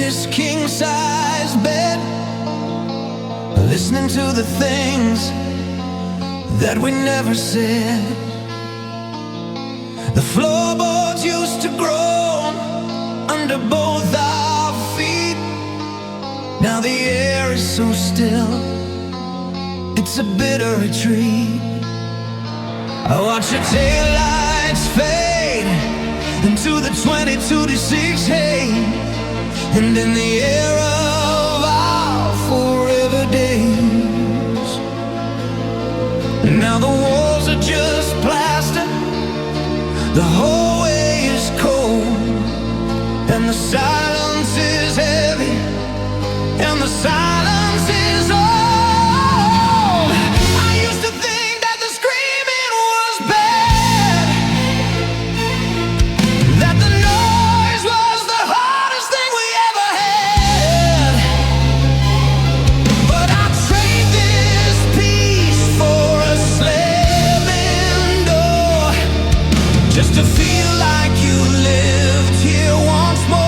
this king-size bed, listening to the things that we never said. The floorboards used to groan under both our feet. Now the air is so still, it's a bitter retreat. I watch your taillights fade into the 22-6 haze, and in the air of our forever days. Now the walls are just plaster, the hallway is cold, and the silence is heavy, and the silence is old. I used to think that the screaming was bad, that the noise was the hardest thing we ever had. But I trade this peace for a slamming door, just to feel like you lived here once more.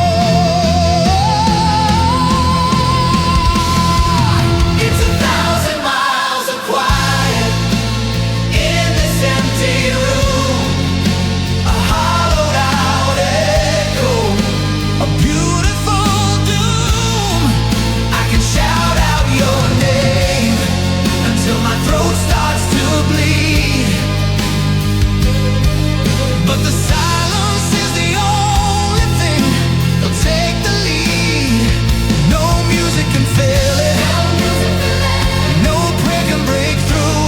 It's 1,000 miles of quiet in this empty room, a hollowed out echo, a beautiful doom. I can shout out your name until my throat starts to bleed, but the silence is the only thing that'll take the lead. No music can fill it, no prayer can break through.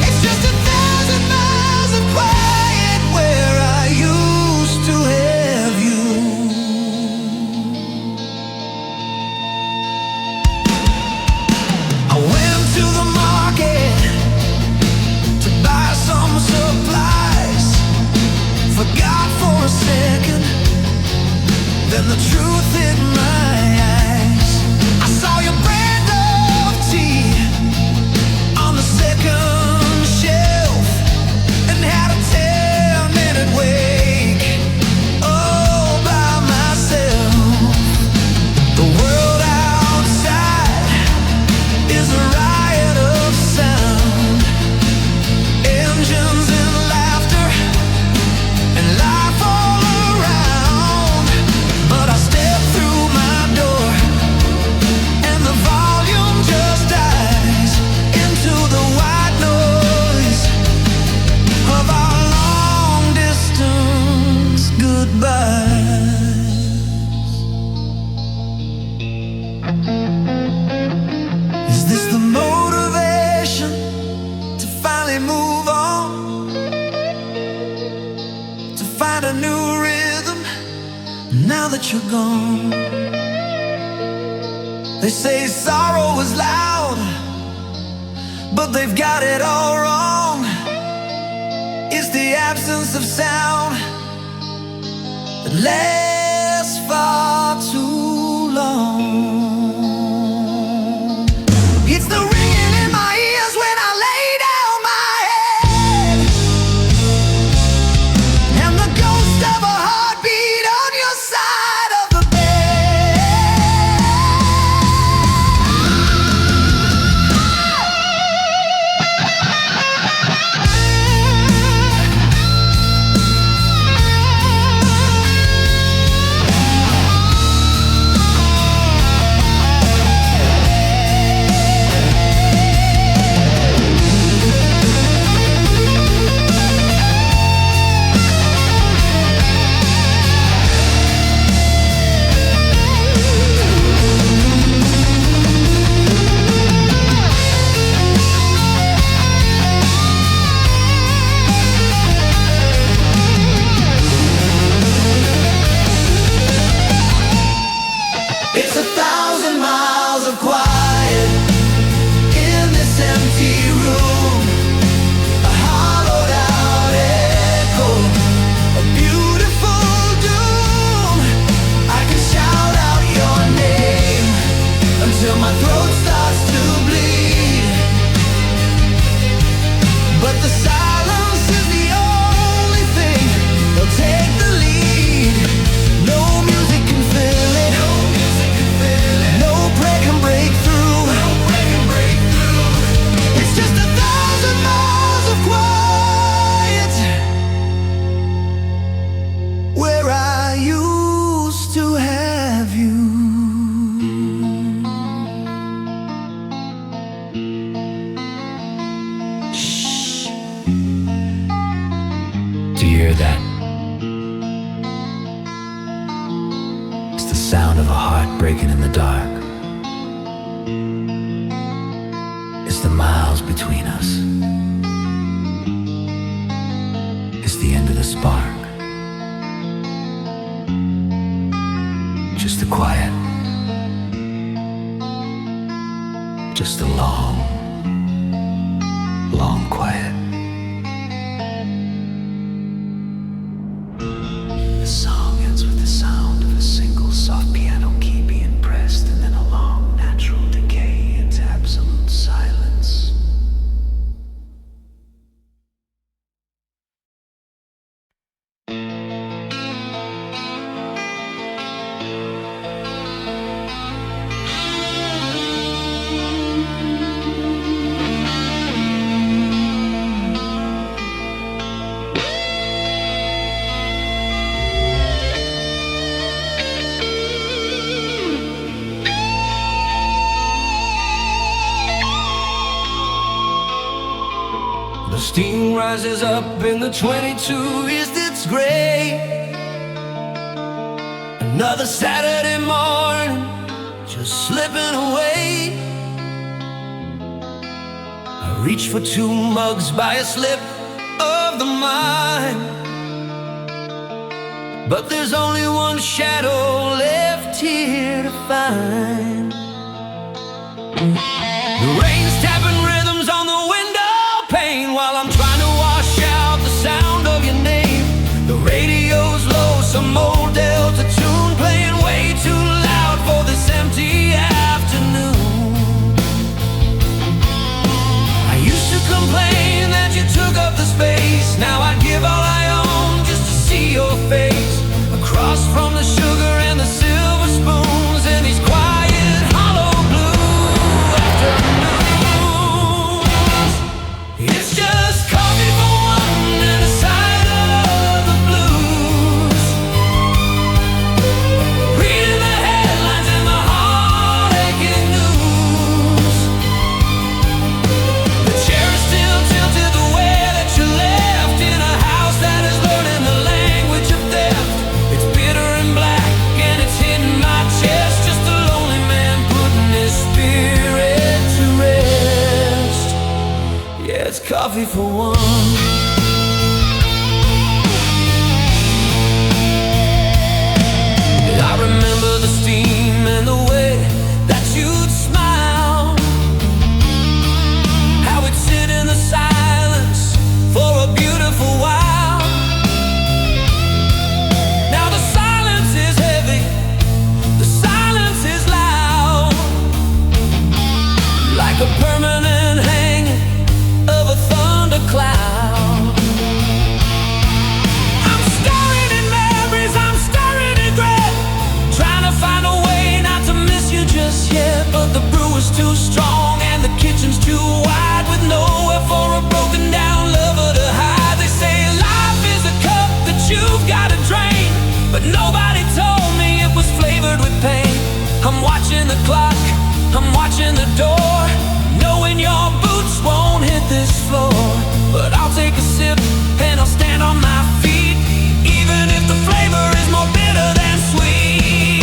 It's just 1,000 miles of quiet where I used to have you. I went to the market to buy some supplies, forgot for a second, then the truth hit my eyes. I saw your brand of tea on the second shelf, and had a 10-minute wake all by myself. The world outside is a riot of sound, engines and laughter, and life all around. But I step through my door, and the volume just dies into the white noise of our long distance goodbyes. Is this the motivation to finally move on, to find a new rhythm now that you're gone? They say sorrow is loud, but they've got it all wrong. It's the absence of sound that lasts far too long. It's the ringing in my ears when I lay down my head, and the ghost of a heartbeat on your side of the bed. sound of a heart breaking in the dark. It's the miles between us. It's the end of the spark. Just the quiet. Just a long, long quiet. The song ends with the sound of a single soft piano key being pressed, and then a long natural decay into absolute silence. The steam rises up in the 22, is it's gray. Another Saturday morning, just slipping away. I reach for 2 mugs by a slip of the mind, but there's only one shadow left here to find. The rain's tapping rhythms on the window pane while I'm trying to wash out the sound of your name. The radio's low, some old Delta tune playing way too loud for this empty afternoon. I used to complain that you took up the space. Now I'd give all I own just to see your face, across from the sugar and the silver spoons in these quiet, hollow blue afternoons. It's just coffee for one and a side of the blues, reading the headlines and the heartaching news. The chair is still tilted the way that you left, in a house that is learning the language of theft. It's bitter and black and it's hitting my chest, just a lonely man putting his spirit to rest. Yeah, it's coffee for one. I remember the steam and the way that you'd smile, how we'd sit in the silence for a beautiful while. Now the silence is heavy, the silence is loud, like a permanent hanging of a thundercloud. I'm staring at memories, I'm staring at regret, trying to find a way not to miss you just yet. But the brew is too strong and the kitchen's too wide, with nowhere for a broken down lover to hide. They say life is a cup that you've gotta drain, but nobody told me it was flavored with pain. I'm watching the clock, I'm watching the door, knowing your boots won't hit this floor. But I'll take a sip and I'll stand on my feet, even if the flavor is more bitter than sweet.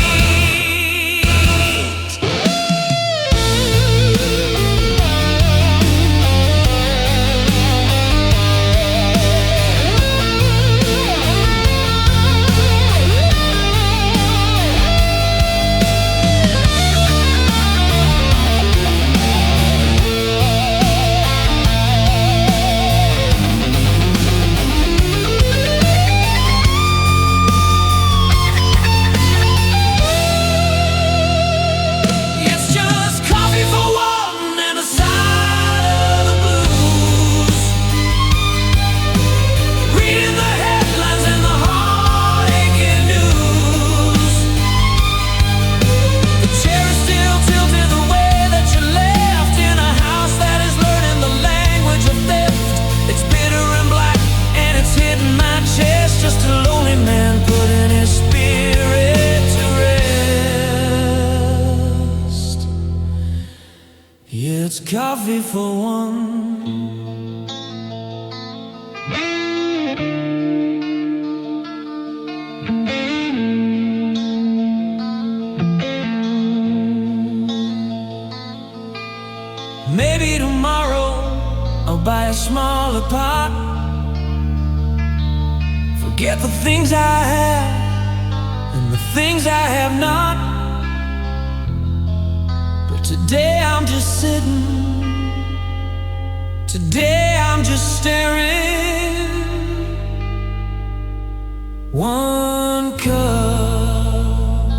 It's just coffee for one and a side of the blues, reading the headlines and the heartaching news. The chair is still tilted the way that you left, in a house that is learning the language of theft. It's bitter and black and it's hitting my chest, just a lonely man putting his spirit to rest. Yeah, it's coffee for one. by a smaller part. Forget the things I have and the things I have not. But today I'm just sitting, today I'm just staring. One cup,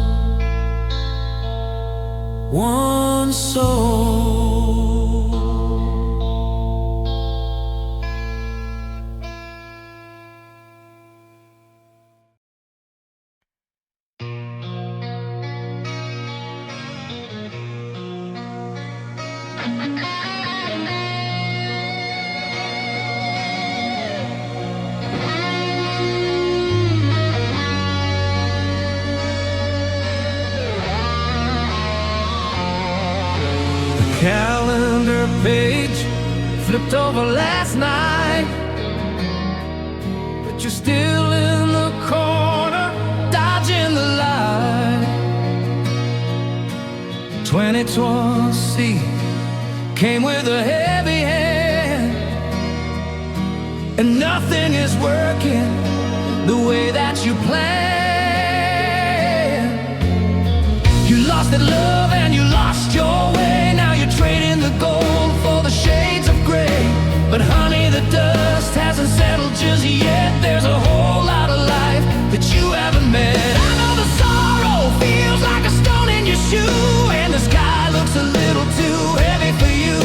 one soul. Calendar page flipped over last night, but you're still in the corner, dodging the light. 2020 came with a heavy hand, and nothing is working the way that you planned. You lost that love and you lost your way. Trading the gold for the shades of gray. But honey, the dust hasn't settled just yet. There's a whole lot of life that you haven't met. I know the sorrow feels like a stone in your shoe, and the sky looks a little too heavy for you.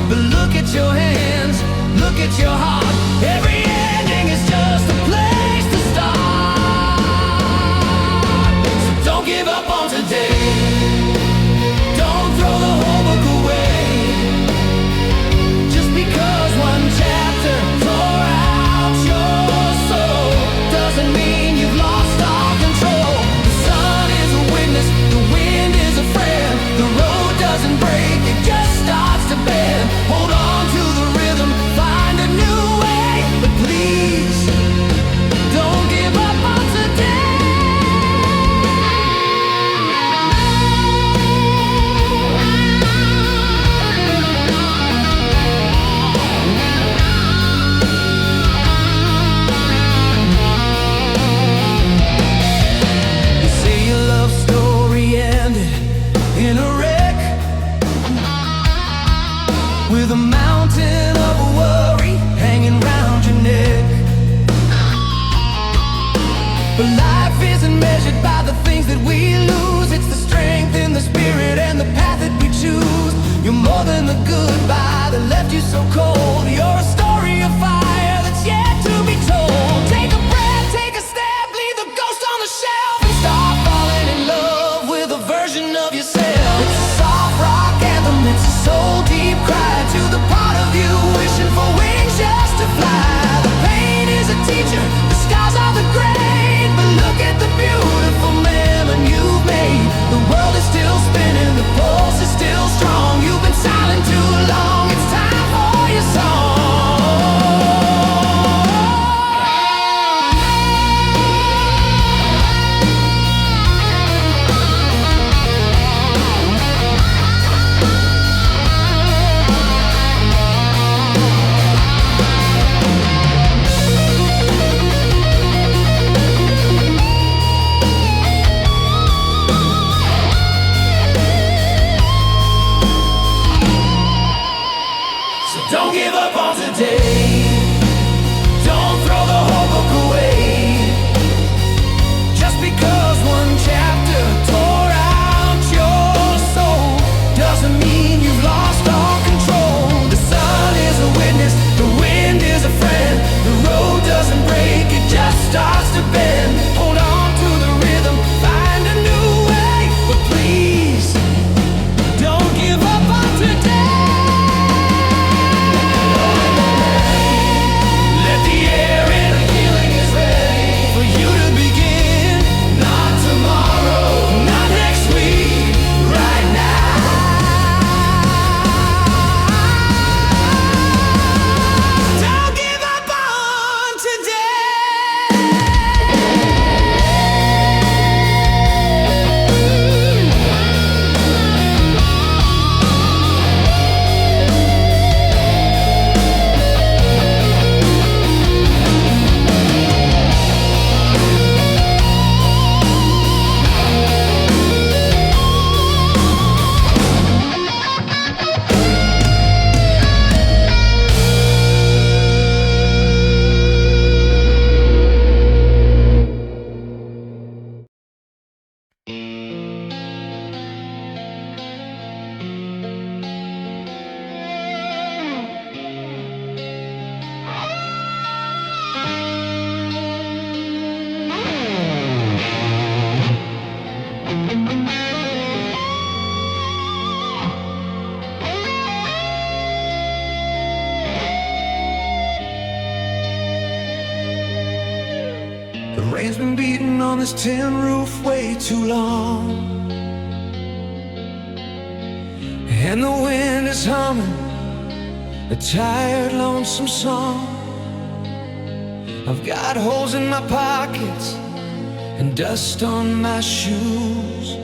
But look at your hands, look at your heart. Every ending is just a place to start. So don't give up on today. Don't throw the whole book away. Just because one chapter tore out your soul doesn't mean you've lost all control. The sun is a witness, the wind is a friend. The road doesn't break, it just starts to bend. Hold on to the rhythm, find a new way. But please, don't give up on today. With a mountain of worry hanging round your neck. But life isn't measured by the things that we lose. It's the strength in the spirit and the path that we choose. You're more than the goodbye that left you so cold. You're a story of fire that's yet to be told. Take a breath, take a step, leave the ghost on the shelf, and start falling in love with a version of yourself. It's a soft rock anthem, it's a soul deep cry to the part of you wishing for wings just to fly. The pain is a teacher, the scars are the grade. But look at the beautiful memory you've made. The world is still spinning, the pulse is still strong. You've been silent too long, it's time for your song. Don't give up on today. Don't throw the whole book away. Just because one chapter tore out your soul doesn't mean you've lost all control. The sun is a witness, the wind is a friend. The road doesn't break, it just starts to bend. Hold on to the rhythm, find a new way. But please, don't give up on today. The rain's been beating on this tin roof way too long, and the wind is humming a tired, lonesome song. I've got holes in my pockets and dust on my shoes.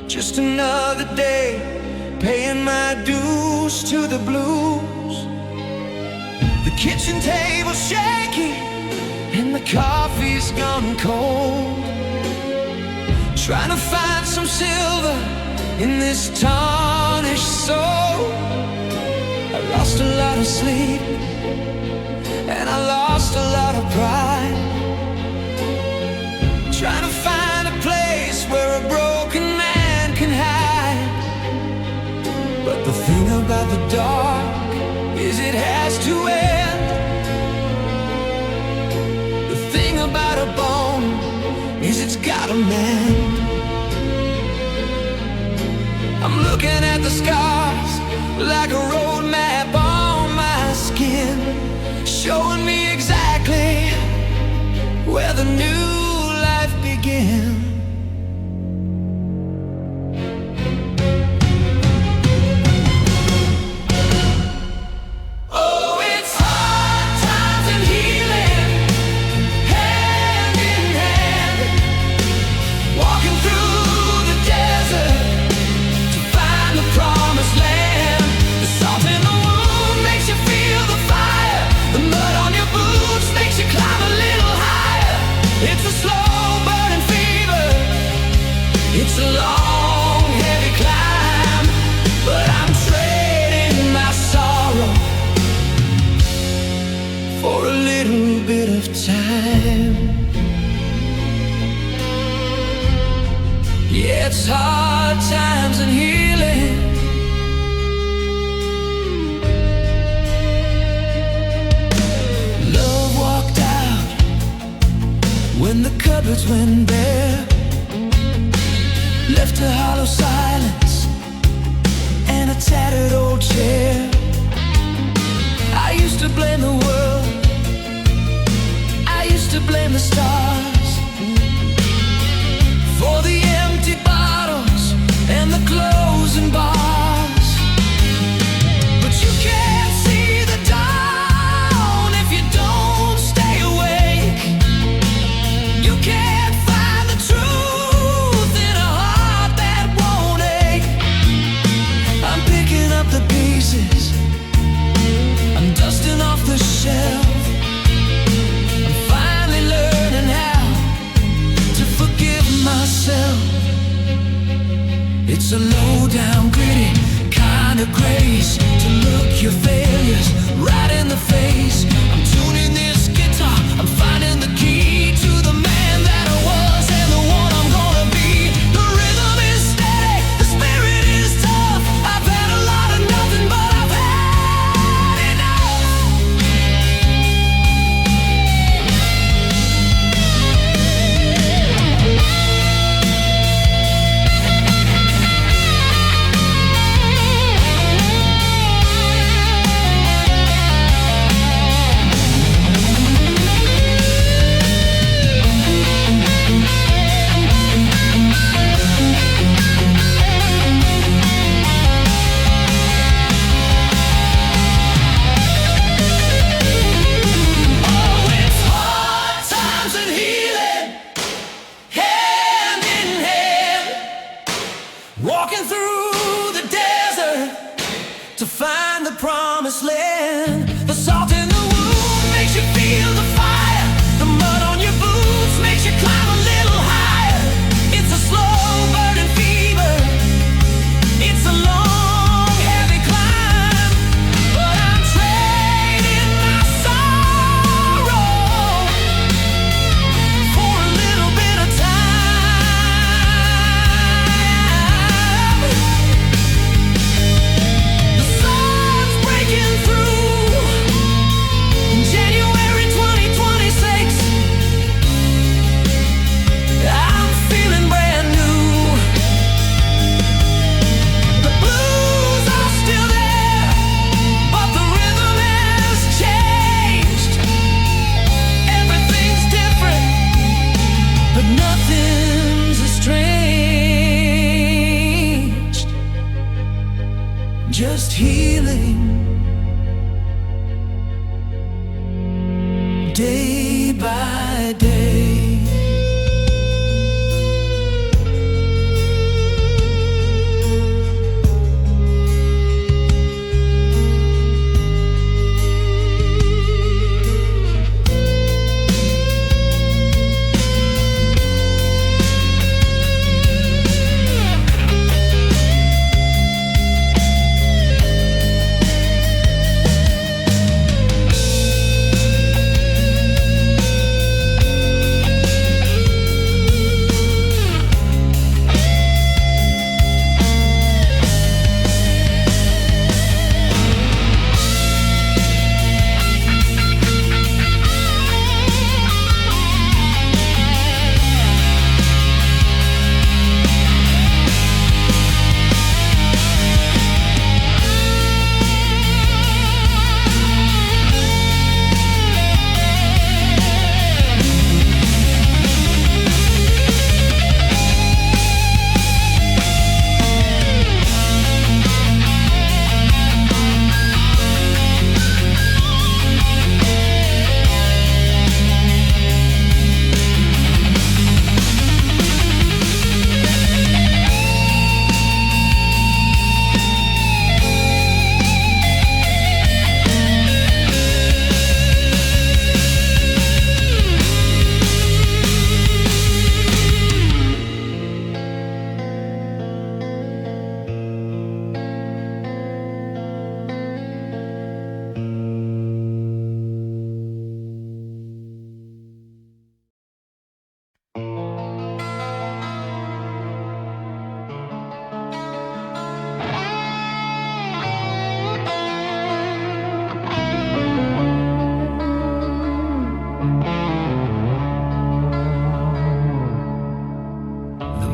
Just another day paying my dues to the blues. The kitchen table's shaky and the coffee's gone cold. Trying to find some silver in this tarnished soul. I lost a lot of sleep and I lost a lot of pride, trying to find a place where a broken man can hide. But the thing about the dark is it has to end. The thing about a bone is it's got a mend. I'm looking at the scars like a road map on my skin, showing me exactly where the new life begins. It's a long, heavy climb, but I'm trading my sorrow for a little bit of time. Yeah, it's hard times and healing. Love walked out when the cupboards went bare, left a hollow silence and a tattered old chair. I used to blame the world, I used to blame the stars for the empty bottles and the closing bars. But you can't see the dawn if you don't stay awake. You can't find the truth in a heart that won't ache. I'm picking up the pieces, I'm dusting off the shelf. I'm finally learning how to forgive myself. It's a low down, gritty kind of grace to look your failures right in the face. I'm tuning this guitar, I'm finding the key to the man that I was and the one I'm gonna be. The rhythm is steady, the spirit is tough. I've had a lot of nothing, but I've had enough. Oh, it's hard times and healing, hand in hand, walking through the desert to find the promised land. The salt in the wound makes you feel the fire, the mud on your boots makes you climb a little higher. It's a slow burning fever, it's a long, heavy climb, but I'm trading my sorrow for a little bit of time. The sun's breaking through just healing day by day.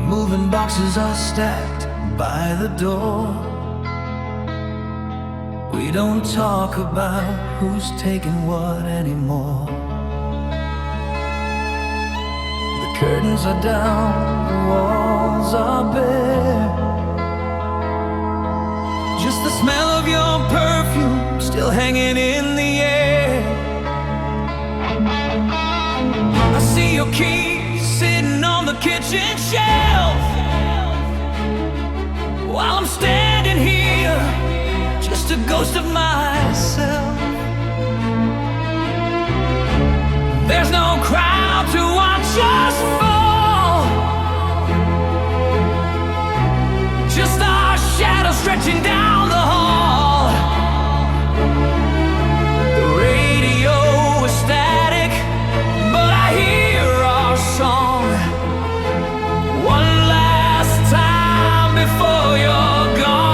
Moving boxes are stacked by the door. We don't talk about who's taking what anymore. The curtains are down, the walls are bare. Just the smell of your perfume still hanging in the air. I see your keys sitting on the kitchen shelf, while I'm standing here, just a ghost of myself. There's no crowd to watch us fall, just our shadows stretching down the hall. The radio is static, but I hear our song one last time before you're gone.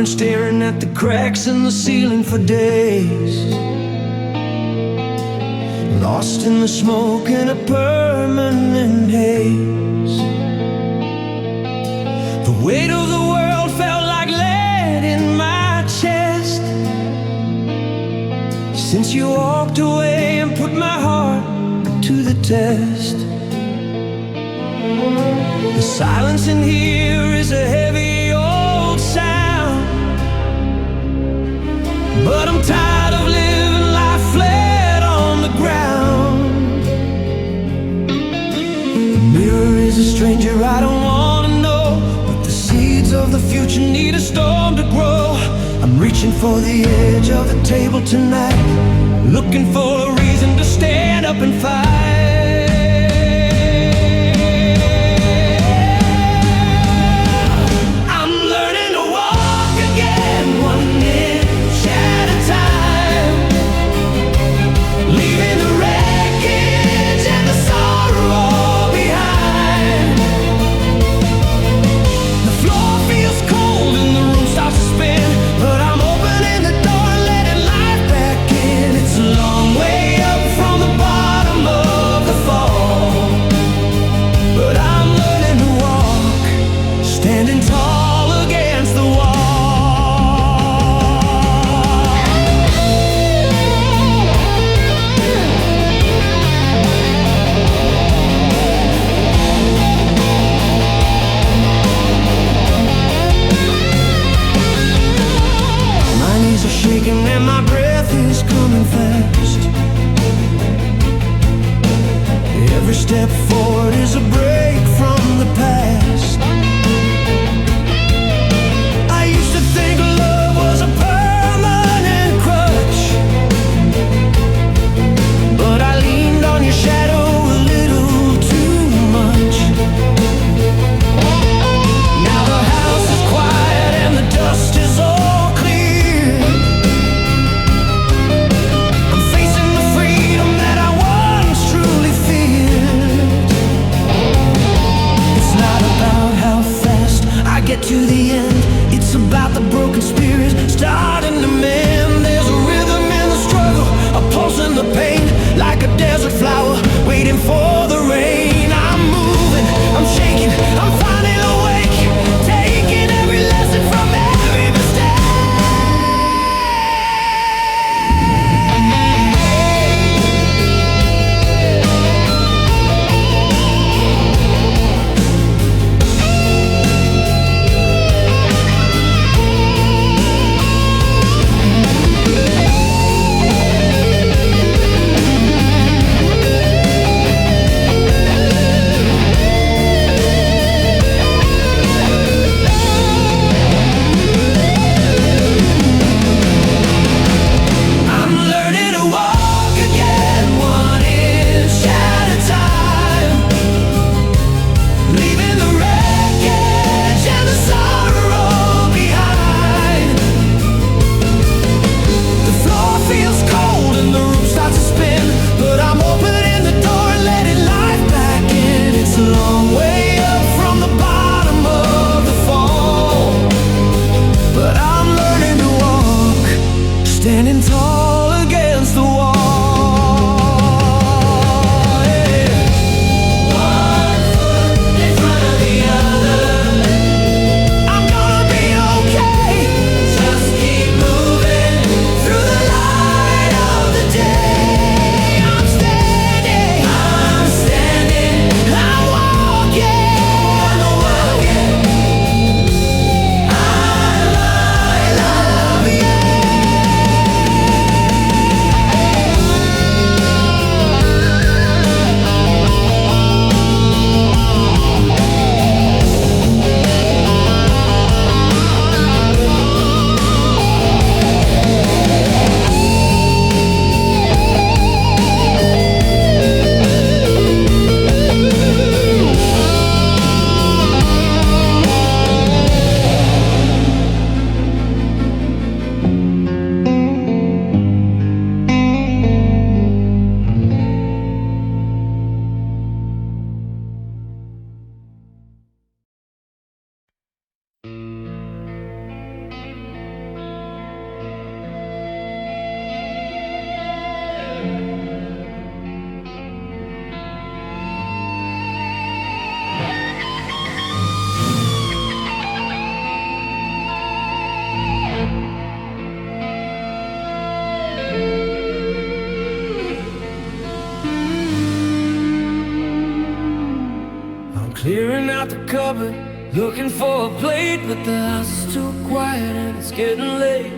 been staring at the cracks in the ceiling for days, lost in the smoke in a permanent haze. The weight of the world felt like lead in my chest since you walked away and put my heart to the test. The silence in here is a heavy old sound, but I'm tired of living life flat on the ground. The mirror is a stranger I don't wanna know, but the seeds of the future need a storm to grow. I'm reaching for the edge of the table tonight, looking for a reason to stand up and fight. And my breath is coming fast. Every step forward is a break from the past. I used to think love was a permanent crutch, but I leaned on your shadow a little too much. Now the house is quiet and the dust is all get to the end. It's about the broken spirit starting to mend. There's a rhythm in the struggle, a pulse in the pain, like a desert flower waiting for the rain. I'm moving, I'm shaking, I'm finally awake, taking every lesson from every mistake. Standing tall against the wall. One foot in front of the other. I'm gonna be okay. Just keep moving through the light of the day. I'm standing, I'm walking. Clearing out the cupboard, looking for a plate, but the house is too quiet and it's getting late.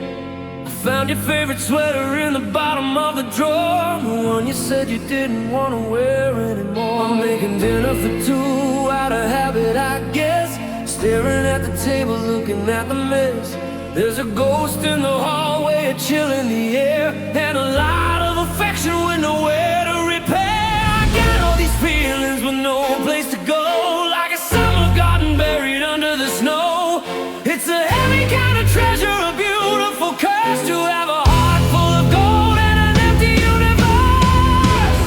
I found your favorite sweater in the bottom of the drawer, the one you said you didn't want to wear anymore. I'm making dinner for two out of habit, I guess, staring at the table, looking at the mess. There's a ghost in the hallway, a chill in the air, and a lot of affection with nowhere to repair. I got all these feelings with no place to go, like a summer garden buried under the snow. It's a heavy kind of treasure, a beautiful curse, to have a heart full of gold and an empty universe.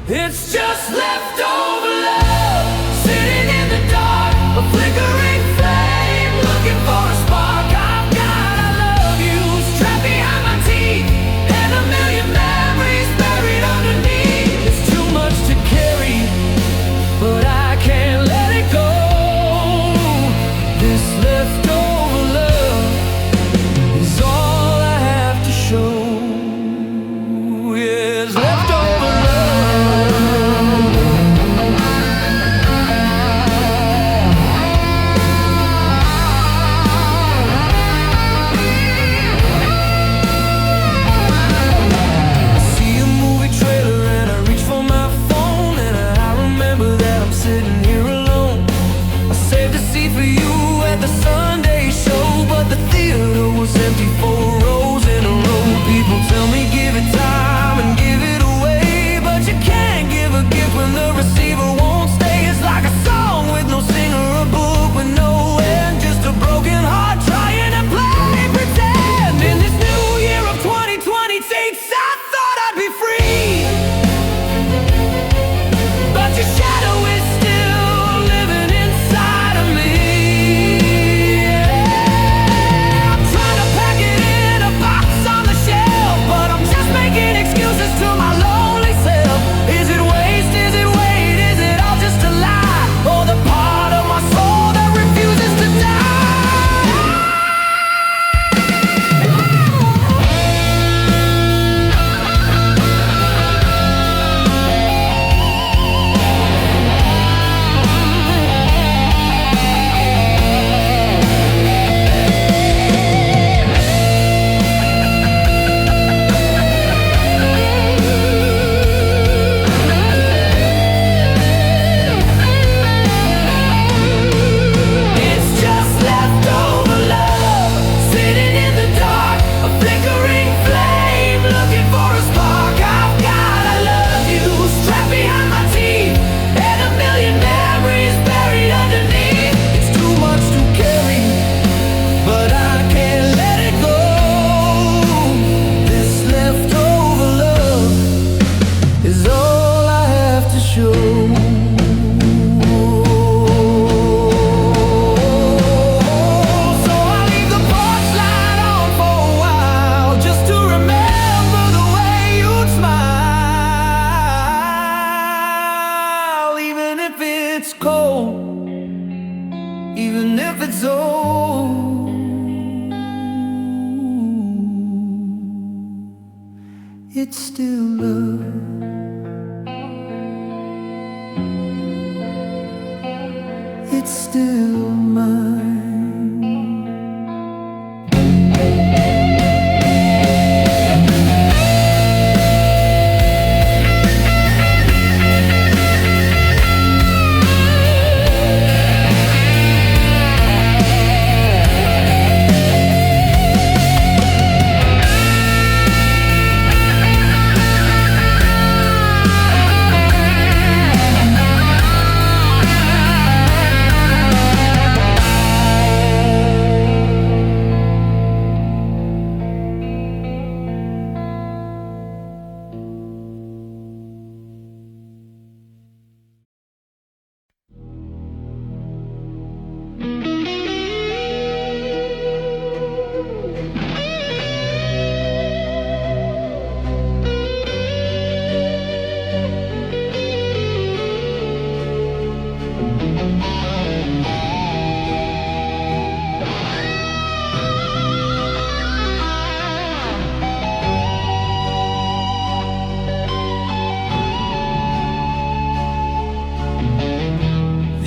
It's just leftover love, sitting in the dark, a flickering flame, looking for a spark. I've got I love yous trapped behind my teeth, and a million memories buried underneath. It's too much to carry, but I can't let it go. This leftover love is all I have to show. Yes, leftover love. I see a movie trailer and I reach for my phone, and I remember that I'm sitting here alone. I saved a seat for you at the Sunday show, but the theater was empty, 4 rows in a row. People tell me give it time and give it away, but you can't give a gift when the receiver won't stay. It's like a song with no singer, a book with no end, just a broken heart trying to play pretend. In this new year of 2026, I thought I'd be free, but your shadow is still living inside of me. I'm trying to pack it in a box on the shelf, but I'm just making excuses to my lonely self. Is it waste? Is it weight? Is it all just a lie? Or the part of my soul that refuses to die? It's just leftover love, sitting in the dark, a flickering flame, looking for a spark. I've got I love you strapped behind my teeth, and a million memories buried underneath. It's too much to carry, but I can't let it go. This leftover love is all I have to show. So I leave the porch light on for a while, just to remember the way you'd smile, even if it's cold, even if it's old. It's still love. It's still mine.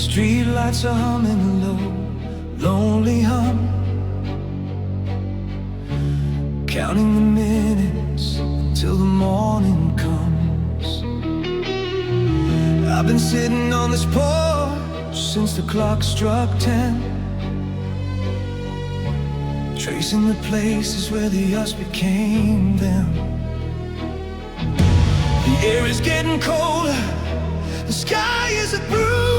Street lights are humming a low, lonely hum, counting the minutes till the morning comes. I've been sitting on this porch since the clock struck 10, tracing the places where the us became them. The air is getting colder, the sky is a bruise.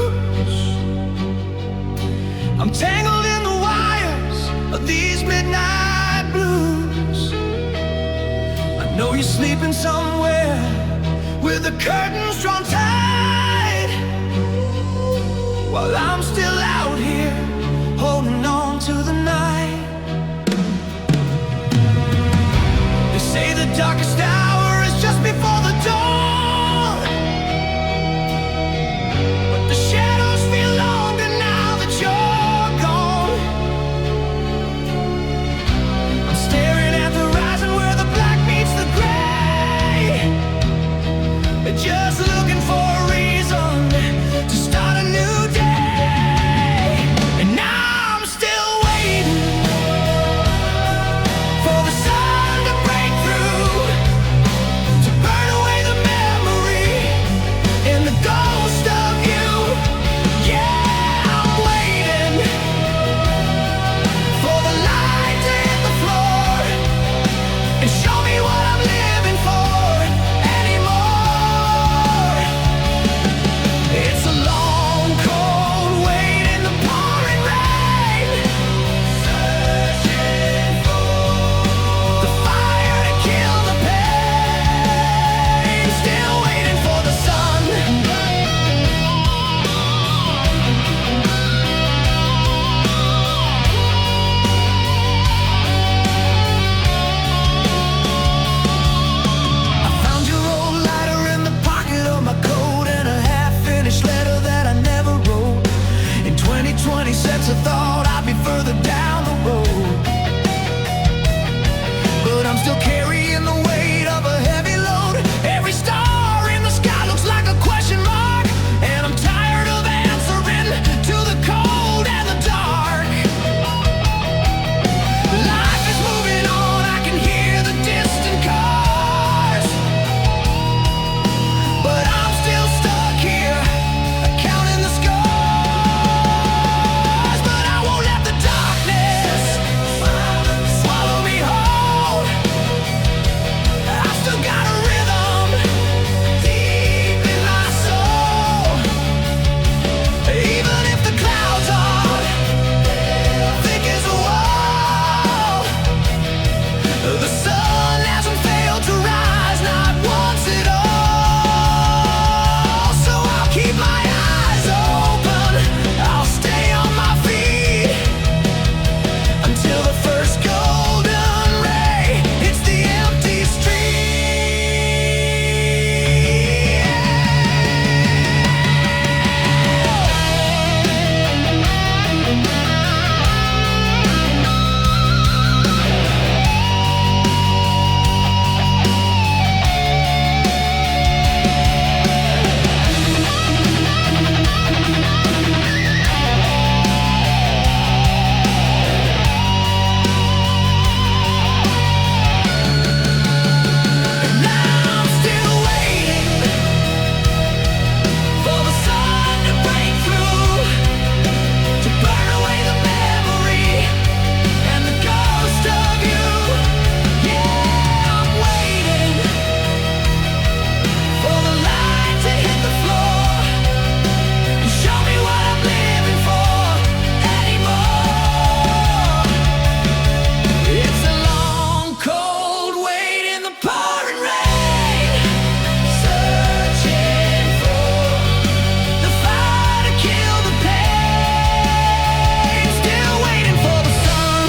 I'm tangled in the wires of these midnight blues. I know you're sleeping somewhere with the curtains drawn tight, while I'm still out here holding on to the night. They say the darkest hour is just before the dawn, but the shadows feel longer now that you're gone. I'm staring at the horizon where the black meets the gray, just looking for a reason to start a new day. And now I'm still waiting for the sun to break through, to burn away the memory and the ghost of you. Yeah, I'm waiting for the light to hit the floor and show me what I'm living for anymore. It's a long, cold wait in the pouring rain, searching for the fire to kill the pain, still waiting for the sun. I found your old lighter in the pocket of my coat and a half-finished letter that I never wrote. In 2020 sets I thought I'd be further down the road, but I'm still carrying the weight of a heavy load. Every star in the sky looks like a question mark, and I'm tired of answering to the cold and the dark. Life is moving on, I can hear the distant cars, but I'm still stuck here, counting the scars. But I won't let the darkness swallow me whole. I've still got a rhythm deep in my soul, even if the clouds are thick as a wall. The sun hasn't failed to rise, not once at all. So I'll keep my eyes open, I'll stay on my feet until the first golden ray hits the empty And now I'm still waiting for the sun to break through, to burn away the memory and the ghost of you. Yeah, I'm waiting for the light to hit the floor and show me what I'm living for anymore. It's a long, cold wait in the pouring rain, searching for the fire to kill the pain, still waiting for the sun.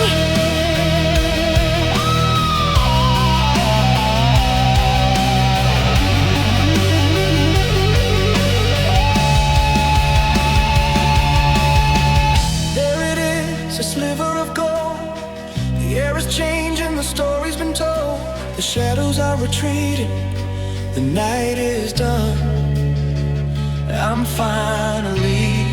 There it is, a sliver of gold. The air is changing, the story's been told. The shadows are retreating, the night is done. I'm finally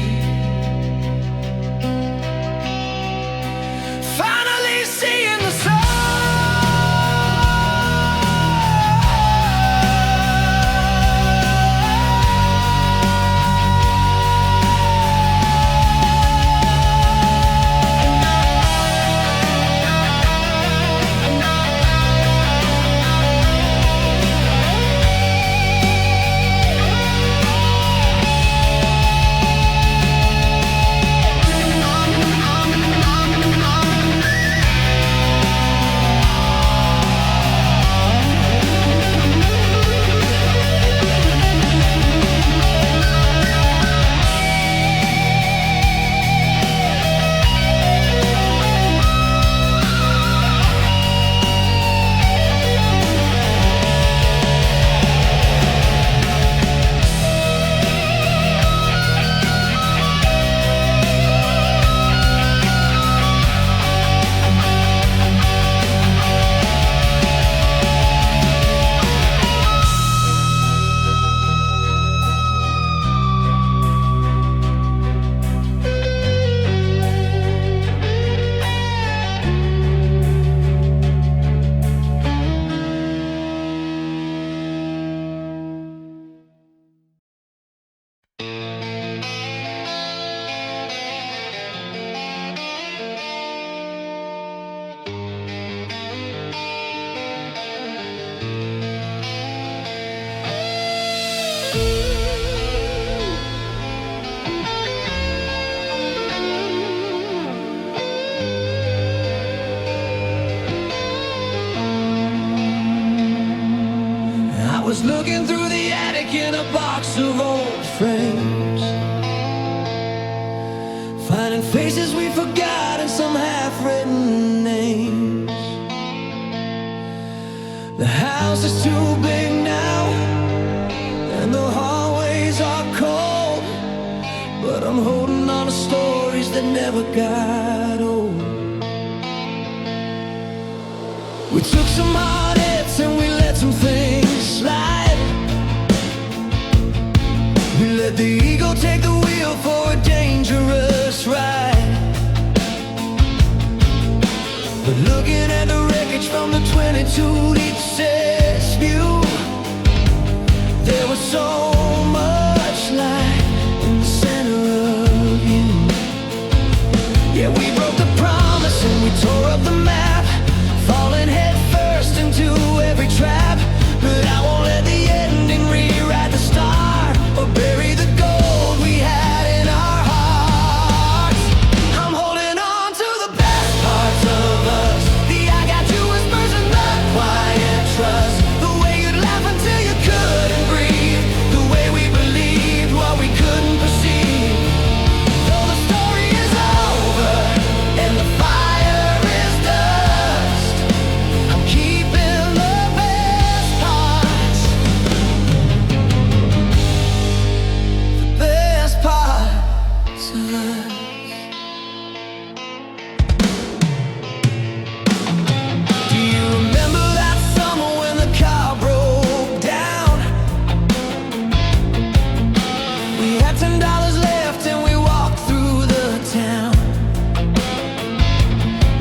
frames, finding faces we forgot and some half-written names. The house is too big now, and the hallways are cold, but I'm holding on to stories that never got old. We took some hard hits and we let some things slide. We let the ego take the wheel for a dangerous ride. But looking at the wreckage from the 22 deep sets view, there was so much light in the center of you. Yeah, we broke the promise and we tore up the map, falling head first into every trap. But I won't let the ending rewrite the start or bury the gold we had in our hearts. I'm holding on to the best parts of us, the I got you whispers and the quiet trust, the way you'd laugh until you couldn't breathe, the way we believed what we couldn't perceive. Though the story is over and the fire is dust, I'm keeping the best parts, the best parts of us. Do you remember that summer when the car broke down? We had $10 left and we walked through the town.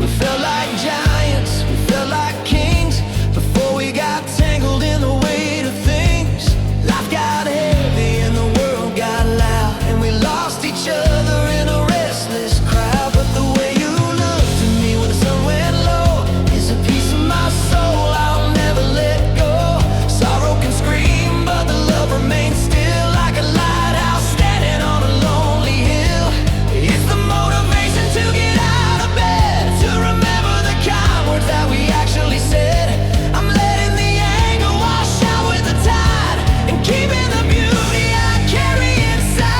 We felt like giants, we felt like kings, before we got tangled in the weight of things. Life got heavy and the world got loud, and we lost each other in a restless crowd. But the way you looked at me when the sun went low is a piece of my soul I'll never let go. Sorrow can scream, but the love remains still, like a lighthouse standing on a lonely hill. It's the motivation to get out of bed, to remember the kind words that we actually said. I'm letting the anger wash out with the tide, and keeping the beauty I carry inside.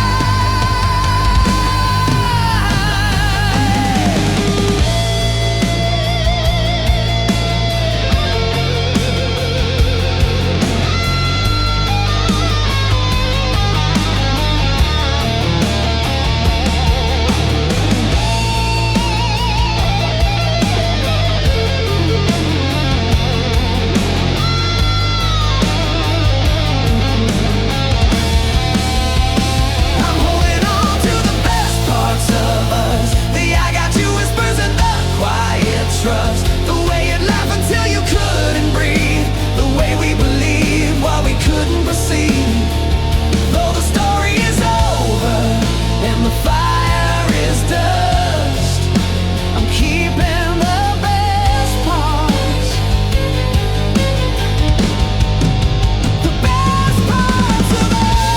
I'm holding on to the best parts of us, the I got you whispers and the quiet trust, the way you'd laugh until you couldn't breathe, the way we believed what we couldn't perceive. Though the story is over and the fire is dust, I'm keeping the best parts, the best parts of us.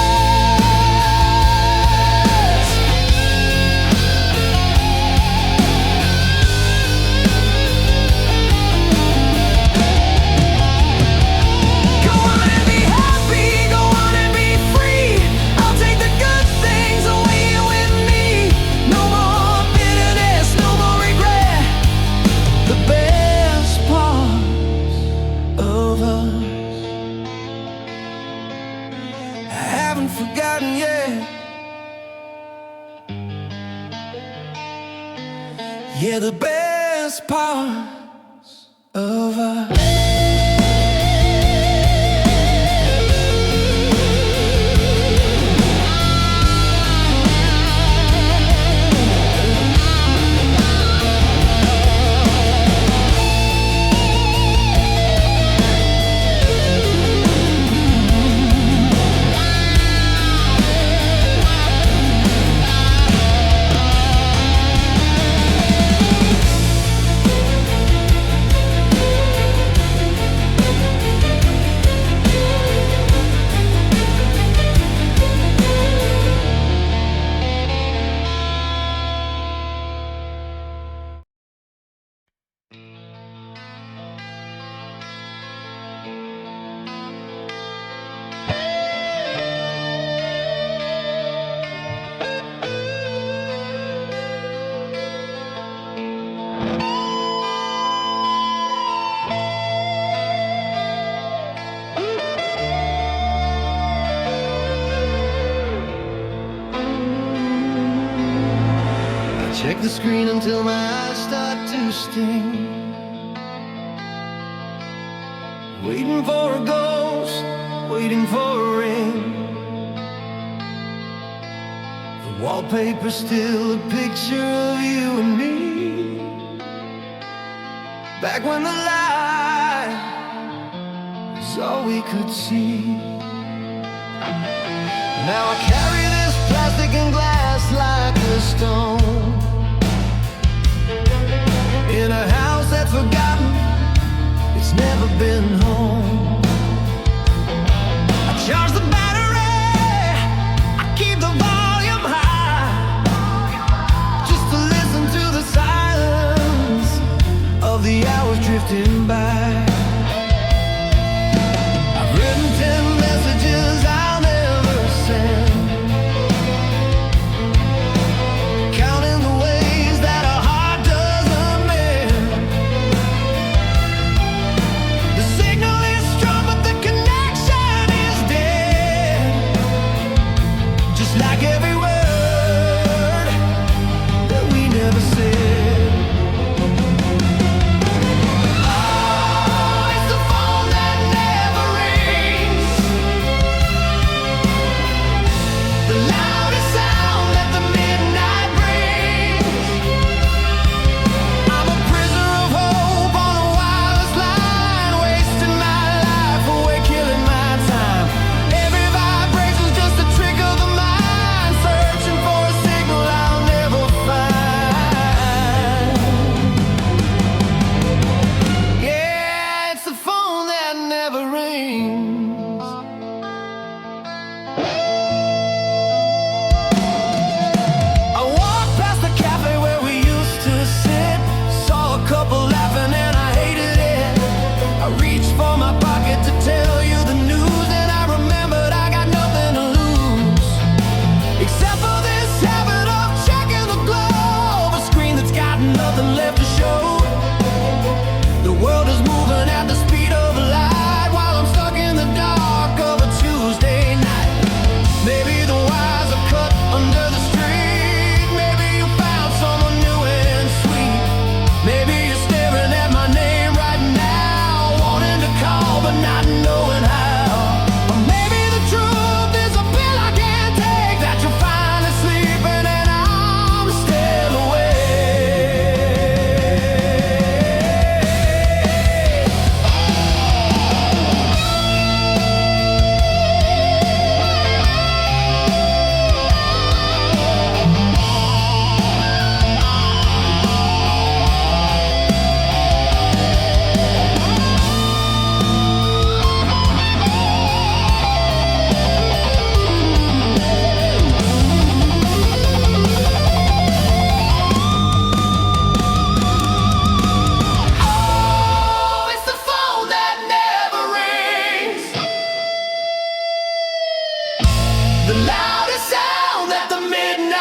Go on and be happy, go on and be free. I'll take the good things away with me. No more bitterness, no more regret. The best parts of us, I haven't forgotten yet. Yeah, the best parts of us. check the screen until my eyes start to sting. Waiting for a ghost, waiting for a ring. The wallpaper's still a picture of you and me. Back when the light was all we could see. Now I carry this plastic and glass like a stone, in a house that's forgotten, it's never been home. I charge the battery, I keep the volume high, just to listen to the silence of the hours drifting by. I've written 10 messages I'll never send, counting the ways that a heart doesn't mend. The signal is strong but the connection is dead, just like every word that we never said. Oh, it's the phone that never rings, the loudest sound that the midnight brings. I'm a prisoner of hope on a wireless line, wasting my life away, killing my time. Every vibration's just a trick of the mind, searching for a signal I'll never find. Yeah, it's the phone that never rings. I walked past the cafe where we used to sit, saw a couple laughing and I hated it. I reached for my pocket to tell you the news, and I remembered I got nothing to lose, except for this habit of checking the globe, a screen that's got nothing left to show. The world is moving at the speed of light, while I'm stuck in the dark of a Tuesday night. Maybe the wires are cut under the street, maybe you found someone new and sweet. Maybe you're staring at my name right now, wanting to call but not knowing how. Or maybe the truth is a pill I can't take, that you're finally sleeping and I'm still Oh, it's the phone that never rings, the loudest sound that the midnight